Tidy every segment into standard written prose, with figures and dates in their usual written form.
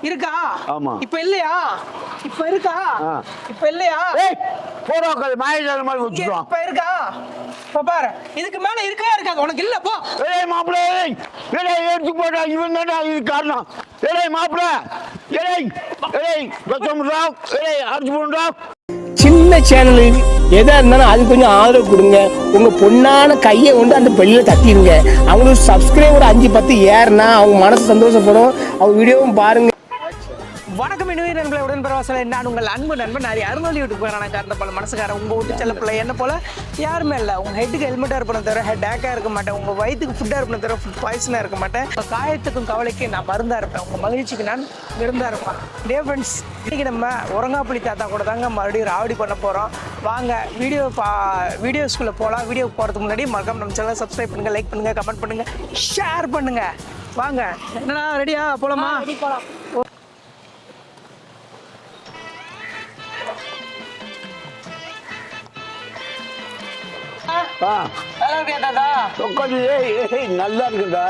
இருக்கா? ஆமா. இப்ப இல்லையா? இப்ப இருக்கா? இப்ப இல்லையா? போறாக்கள் மாயஜால மாதிரி வச்சுட்டோம். இப்ப இருக்கா? இப்ப பாரு. இதுக்கு மேல இருக்கவே இருக்காது. உனக்கு இல்ல போ. ஏய் மாப்ள ஏய். ஏய் எடுத்து போடா இவன் தான்டா இது காரணம். ஏய் மாப்ள. ஏய் கச்சம்டா. அடிச்சு போடுடா. சின்ன சேனல் எதா இருந்தாலும் அது கொஞ்சம் ஆதரவு கொடுங்க. உங்க பொண்ணான கையை கொண்டு அந்த பெல்லில தட்டிடுங்க. அவங்களுக்கு சப்ஸ்கிரைபர் 5-10 ஏறுனா அவங்க மனசு சந்தோஷப்படும். அவங்க வீடியோவும் பாருங்க. வணக்கம் இனிவே நண்பர்களே, உடன் பரவாசல நான் உங்கள் அன்பு நண்பன் நிறைய அருந்தோலி வீட்டுக்கு போகிறான். காரணம் போல மனசுக்கார உங்கள் வீட்டு செல்ல பிள்ளை என்ன போல யாருமே இல்லை. உங்கள் ஹெட்டுக்கு ஹெல்மெட்டாக இருப்பேன் தவிர ஹெட் ஹேக்காக இருக்க மாட்டேன். உங்கள் வயிற்றுக்கு ஃபுட்டாக இருப்பேன் தவிர ஃபுட் பாய்சனாக இருக்க மாட்டேன். இப்போ காயத்துக்கும் கவலைக்கு நான் மருந்தாக இருப்பேன். உங்கள் மகிழ்ச்சிக்கு நான் விருந்தாக இருப்பேன். டே ஃப்ரெண்ட்ஸ், இன்றைக்கி நம்ம உரங்காப்புளி தாத்தா கூட தாங்க மறுபடியும் ராவடி பண்ண போகிறோம். வாங்க வீடியோஸ்குள்ளே போகலாம். வீடியோ போகிறதுக்கு முன்னாடி மறக்காம நம்ம சேனலை சப்ஸ்கிரைப் பண்ணுங்கள், லைக் பண்ணுங்கள், கமெண்ட் பண்ணுங்கள், ஷேர் பண்ணுங்கள். வாங்க, என்னடா ரெடியா போகலாமா? போகலாம். நல்லா இருக்குடா.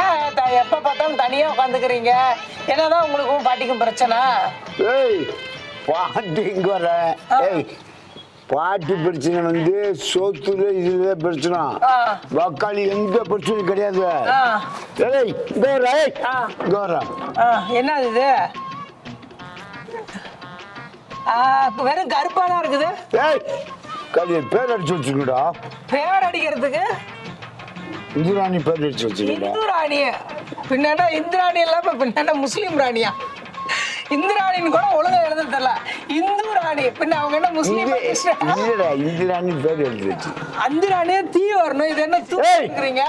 ஏன் எப்ப பார்த்தாலும் தனியா உட்காந்துக்கிறீங்க? என்னதான் உங்களுக்கும் பாட்டிக்கும் பிரச்சனை? பாட்டி இங்க வர. பாட்டி பிரச்சனை வந்து சோத்துல இதுல பிரச்சனை. வக்காளி எந்த பிரச்சனையும் கிடையாது. என்ன இது? வெறும் கருப்பாதான் இருக்குது. பேர் அடிச்சு வச்சுக்கடா. பேர் அடிக்கிறதுக்கு இந்துராணி பேர் அடிச்சு வச்சுக்கடா. இந்துராணி பின்னாடா? இந்துராணி இல்லாம பின்னாடா முஸ்லீம் ராணியா? இந்துராணின்னு கூட ஒழுங்கா எழுத தெரியல. இந்துராணி பின்ன அவங்க என்ன முஸ்லீம்? இந்துராணி பேர் எழுதி வச்சு அந்துராணியே தீ வரணும். இது என்ன தூக்குறீங்க?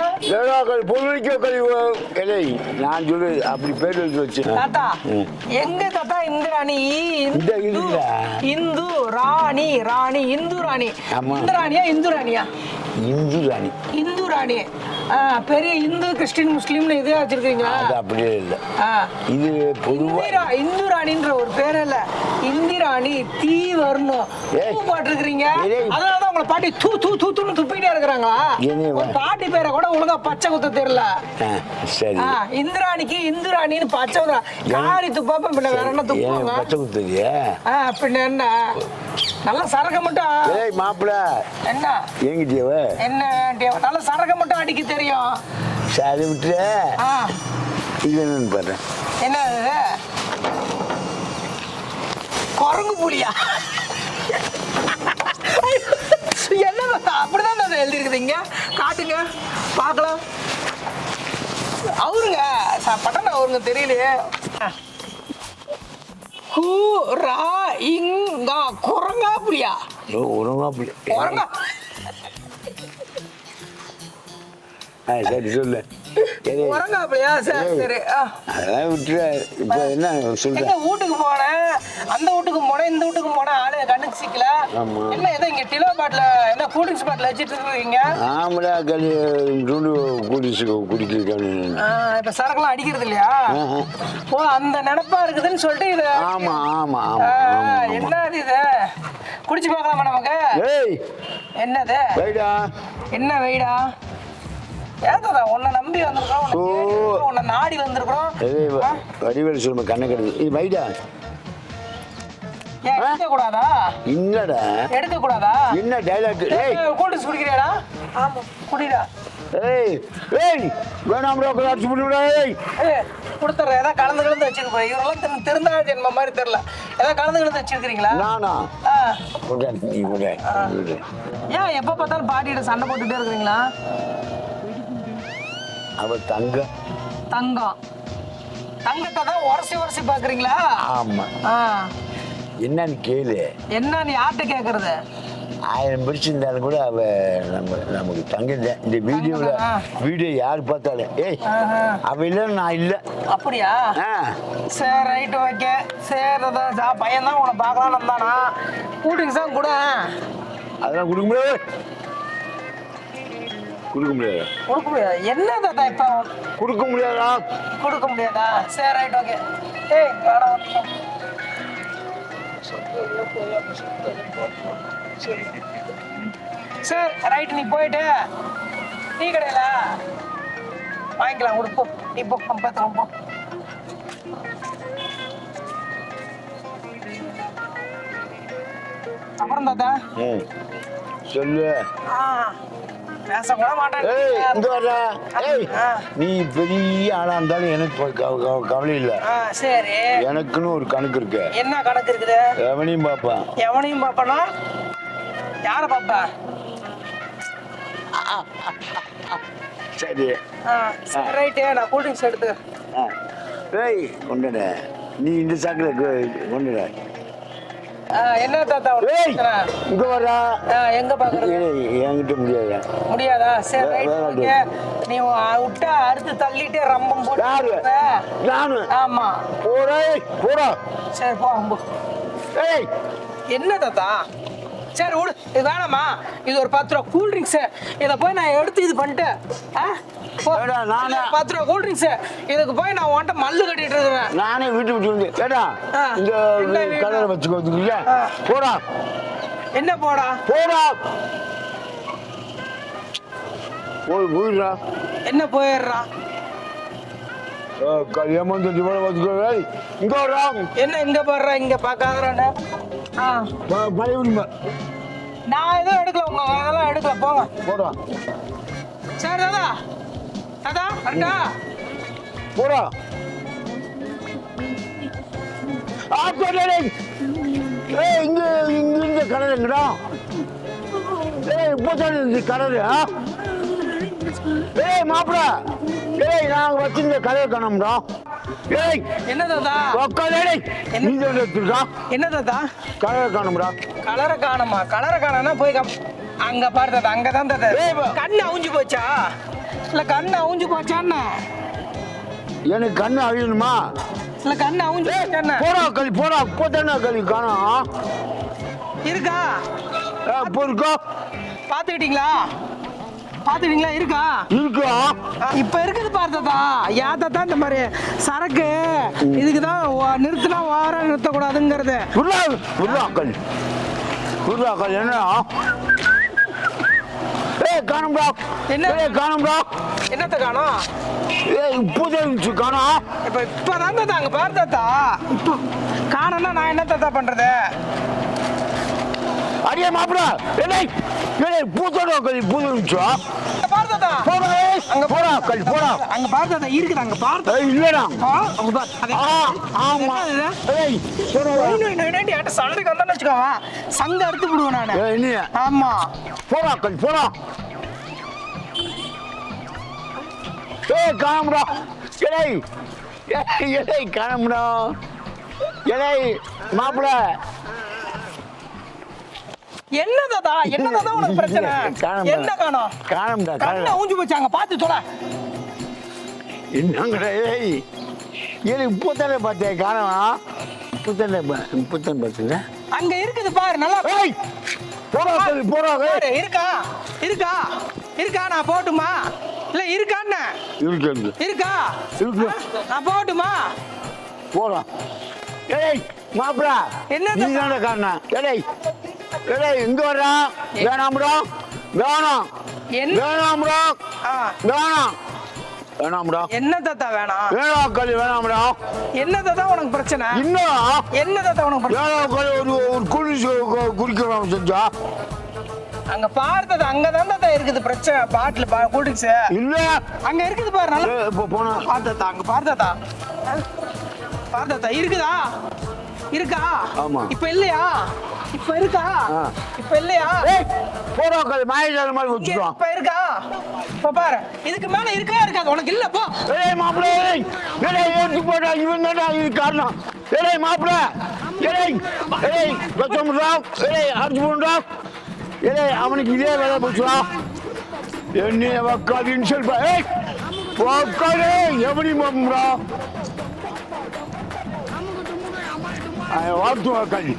நான் சொல்லு அப்படி பேர் எழுதி வச்சு. தாத்தா எங்க தாத்தா? இந்துராணி இந்து ராணி ராணி இந்துராணி. இந்துராணியா இந்துராணியா? இந்துராணி. இந்துராணி பெரிய இந்து கிறிஸ்டின் முஸ்லீம்னு இதே வச்சிருக்கீங்களா? அது அப்படியே இல்லை. இது பொதுவா இந்துராணின்ற ஒரு பேர் இல்ல, இந்திராணி தீ வரணும் போட்டிருக்கீங்க. அதனாலதான் உங்களை பாட்டி தூ தூ தூத்துன்னு துப்பிட்டே இருக்கிறாங்களா? பாட்டி பேரை கூட ஒழுங்கா பச்சை குத்த தெரியல. சரி, இந்திராணிக்கு இந்துராணின்னு பச்சை காரி துப்பாப்ப பின்ன வேற என்ன துப்பாங்க? பச்சை குத்துறியா? பின்ன என்ன நல்லா சரக மட்டும் மாப்பிள என்ன எங்கிட்டேவ என்ன நல்ல சரக மட்டும் அடிக்க தெரியும். சரி விட்டு இது என்னன்னு பாரு. என்ன குரங்கு புலியா? என்ன அப்படிதான் அதை எழுதி இருக்குதுங்க. காட்டுங்க பார்க்கலாம். அவருங்க பட்டன் அவருங்க தெரியலையே. குரங்கா புலியா? குரங்கா. சரி சொல்லு. அதெல்லாம் விட்டுற. இப்ப என்ன சொல்ற? வீட்டுக்கு போனேன், அந்த வீட்டுக்கு போனேன், இந்த வீட்டுக்கு போனேன். ஆளு கண்ணுக்கு சிக்கல. என்ன ஏதோ இங்க டிலோ பாட்டில என்ன கூல்ட்ரிங்க்ஸ் பாட்டில் வச்சுட்டு இருக்கீங்க? ஆமாடா களி கூல்ட்ரிங்க்ஸ் குடிக்கிறேன். இப்ப சரக்குலாம் அடிக்கிறது இல்லையா? ஓ அந்த நினைப்பா இருக்குதுன்னு சொல்லிட்டு இது. ஆமா ஆமா என்ன இது? குடிச்சு பார்க்கலாமா நமக்கு? என்னது என்ன வெயிடா? ஏதா உன்னை நம்பி வந்திருக்கோம், உன்னை நாடி வந்திருக்கிறோம். வடிவேல் சொல்லுங்க கண்ணை கெடுது. இது வைடா. எடுக்க கூடாதா? என்னடா எடுக்க கூடாதா? என்ன டைலாக்? கூல்ட்ரிங்க்ஸ் குடிக்கிறியாடா? ஆமா குடிடா. வேணாம்டா அடிச்சு போடுடா. கொடுத்துறேன். ஏதாவது கலந்து வச்சிருக்கோம். இவரெல்லாம் திருந்தா ஜென்ம மாதிரி தெரியல. ஏதாவது கலந்து வச்சிருக்கீங்களா? நானா? ஏன் எப்ப பார்த்தாலும் பாட்டியிட சண்டை போட்டுட்டே இருக்கிறீங்களா? அவ தங்கம் தங்கத்தை தான் உரசி பாக்குறீங்களா? ஆமா. என்னன்னு கேளு. என்னன்னு யார்கிட்ட கேக்குறது? 1000 பிடிச்சிருந்தாலும் கூட அவ நமக்கு தங்க. இந்த வீடியோ யாரு பார்த்தாலும் அவ இல்ல நான் இல்ல. அப்படியா? சரி ரைட் ஓகே. சரி பையன் தான் உன்னை பார்க்கலாம்னு வந்தானா? கூட்டிங்ஸ் தான் கூட. அதெல்லாம் கொடுக்க முடியாது. கொடுக்க முடியாது. என்ன தாத்தா இப்ப கொடுக்க முடியாதா? கொடுக்க முடியாதா? சரி ரைட் ஓகே. சரி ரைட், நீ போயிட்டு டீ கடையில வாங்கிக்கலாம். உடுப்போ நீ போ. அப்புறம் தாத்தா சொல்லு. பேச கூட மாட்டேன். ஏய் இங்க வர்றா. ஏய் நீ பெரிய ஆளா இருந்தாலும் எனக்கு கவலை இல்லை. சரி, எனக்குன்னு ஒரு கணக்கு இருக்கு. என்ன கணக்கு இருக்குது? எவனையும் பாப்பா. எவனையும் பாப்பனா? யார பாப்பா? சரி சரி ரைட்டு, நான் கூல் ட்ரிங்க்ஸ் எடுத்து. ஏய் கொண்டுட, நீ இந்த சாக்கில் கொண்டுட. என்ன தாத்தா ஏய் இங்க வர்றா. எங்க பாக்குறது? என்கிட்ட முடியாது. முடியாதா? சரி ரைட், நீ விட்டா அறுத்து தள்ளிட்டே ரம்பம் யாரு? போட்டு. நானு. ஆமா. போடா போடா. சரி போ. ஏய் என்ன தாத்தா? சரி விடு, இது வேணாமா? இது ஒரு 10 ரூபா கூல் ட்ரிங்க்ஸ். இதை போய் நான் எடுத்து இது பண்ணிட்டேன். 10 ரூபா கூல் ட்ரிங்க்ஸ். இதுக்கு போய் நான் உன்கிட்ட மல்லு கட்டிட்டு இருக்கிறேன். நானே வீட்டு விட்டு வந்து ஏடா இந்த கலரை வச்சுக்கோங்க. போடா. என்ன போடா? போடா. போயிடுறா. என்ன போயிடுறா? ஏமாந்து வச்சுக்கோ. இங்க வர்றா. என்ன இங்க போடுற? இங்க பாக்காதறானே. பழைய உரிமை. நான் எதுவும் எடுக்கல, உங்க அதெல்லாம் எடுக்கல, போங்க. போடா. சரி தாதா. தாதா அண்டா போடா. ஏய் இங்க இங்க இந்த கலர் எங்கடா? ஏய் இப்போ கலரு. ஏய் மாப்பிள, ஏய் நாங்க வச்சிருந்த கலர் காணோம்டா. ஏய் என்ன தாதா? உக்காதேடா. நீ தான் எடுத்துடா. என்ன தாதா? கலர் காணோம்டா. கலரை காணுமா? கலரை காணனா போய் அங்க பாரு தாதா, அங்கதான் தாதா. கண்ணு அவுஞ்சு போச்சா? இல்ல கண்ணு அவுஞ்சு போச்சான்னு? எனக்கு கண்ணு அழியணுமா? இல்ல கண்ணு அவுஞ்சு போச்சான்னு? போடா களி போடா. போட்டானே களி காணோம். இருக்கா? இப்போ இருக்கா? பாத்துக்கிட்டீங்களா? பாத்துக்கிட்டீங்களா? இருக்கா? இருக்கா? இப்ப இருக்குது பாரு தாத்தா. ஏன் தாத்தா இந்த மாதிரி சரக்கு இதுக்குதான் நிறுத்தினா வார நிறுத்தக்கூடாதுங்கிறது. என்ன காணும்டா? என்ன காணும்டா? என்னத்த காணோம்? இப்போதான் காணோம். இப்பதான் தாத்தா அங்க பாரு தாத்தா. இப்போ காணோம்னா நான் என்ன தாத்தா பண்றது? அடியே மாப்பிள, பூத்தோட களி பூந்துச்சா? பாரு தாத்தா. அங்க போடா களி போடா. அங்க பாரு தாத்தா, இருக்குது அங்க பாரு. இல்லடா. அங்க பாரு. ஆமா. ஏய் சண்டைக்கு வந்தான்னு வச்சுக்கோவா, சங்க அறுத்து விடுவேன் நானு. ஆமா. போடா களி போடா. காணமுடா. காணமுடா. மாப்பிள என்ன தாத்தா? என்ன தாத்தா உனக்கு பிரச்சனை? என்ன காணோம்? காணமுடா. கண்ணு அவுஞ்சு போச்சாங்க, பாத்து சொல்ல. என்னங்கடா? இப்போத்தானே பார்த்தேன் காணோம். இப்போத்தான் பார்த்தீங்க. அங்க இருக்குது பாரு, நல்லா போடா போடா. இருக்கா? இருக்கா? இருக்கா? நான் போட்டுமா? இல்ல இருக்கான்னு? இருக்கா? நான் போட்டுமா? போடா. மாப்பிள என்ன நீதான காரணம். இங்க வர்றா. வேணாம்டா. வேணாம். வேணாம்டா. வேணாம்டா. என்ன தாத்தா வேணாம்? வேணாம் களி வேணாம்டா. என்ன தாத்தா உனக்கு பிரச்சனை? இன்னும் என்ன தாத்தா உனக்கு பிரச்சனை? வேணாம் களி. ஒரு குளிச்சு குடிக்கலாம் செஞ்சா. அங்க பாரு தாத்தா, அங்கதான் தாத்தா இருக்குது பிரச்சனை. பாட்டில் கூல் ட்ரிங்க்ஸ் இல்ல அங்க இருக்குது பாரு. நல்லா இப்போ போனா பாரு தாத்தா. அங்க பாரு தாத்தா. பாரு தாத்தா, இருக்குதா? இருக்கா? ஆமா. இப்ப இல்லையா? இப்ப இருக்கா? இப்ப இல்லையா? போடா களி மாயஜால மாதிரி வச்சுக்கலாம். இப்ப இருக்கா? இப்ப பாரு. இதுக்கு மேல இருக்கா இருக்காது? உனக்கு இல்ல போ. மாப்பிள ஏற்றி போட்டா இவன் தான்டா இது காரணம். மாப்பிள அடிச்சு போண்டா. அவனுக்கு இதே வேலை போச்சுடா. என்ன வக்காதுன்னு சொல்பா. வக்காது எப்படி மாம்டா? வாழ்த்து வக்காது.